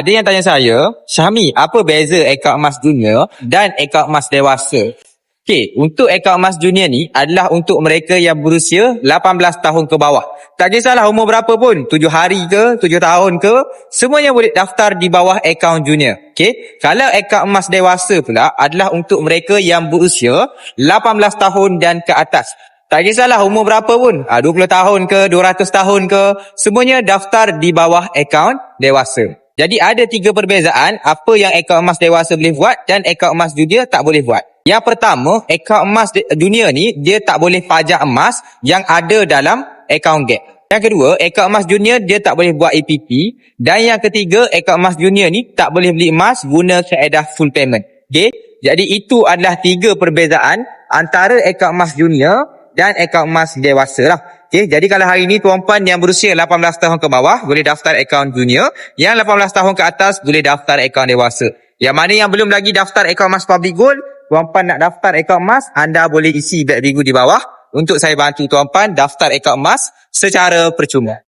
Ada yang tanya saya, Syahmi, apa beza akaun emas junior dan akaun emas dewasa? Okey, untuk akaun emas junior ni adalah untuk mereka yang berusia 18 tahun ke bawah. Tak kisahlah umur berapa pun, 7 hari ke, 7 tahun ke, semuanya boleh daftar di bawah akaun junior. Okey, kalau akaun emas dewasa pula adalah untuk mereka yang berusia 18 tahun dan ke atas. Tak kisahlah umur berapa pun, 20 tahun ke, 200 tahun ke, semuanya daftar di bawah akaun dewasa. Jadi ada 3 perbezaan apa yang akaun emas dewasa boleh buat dan akaun emas junior tak boleh buat. Yang pertama, akaun emas junior ni dia tak boleh pajak emas yang ada dalam akaun gap. Yang kedua, akaun emas junior dia tak boleh buat EPP. Dan yang ketiga, akaun emas junior ni tak boleh beli emas guna kaedah full payment. Okay? Jadi itu adalah 3 perbezaan antara akaun emas junior dan akaun emas dewasa lah. Okay, jadi kalau hari ni tuan-puan yang berusia 18 tahun ke bawah boleh daftar akaun junior, yang 18 tahun ke atas boleh daftar akaun dewasa. Yang mana yang belum lagi daftar akaun emas public gold, tuan-puan nak daftar akaun emas, anda boleh isi bet biru di bawah untuk saya bantu tuan-puan daftar akaun emas secara percuma.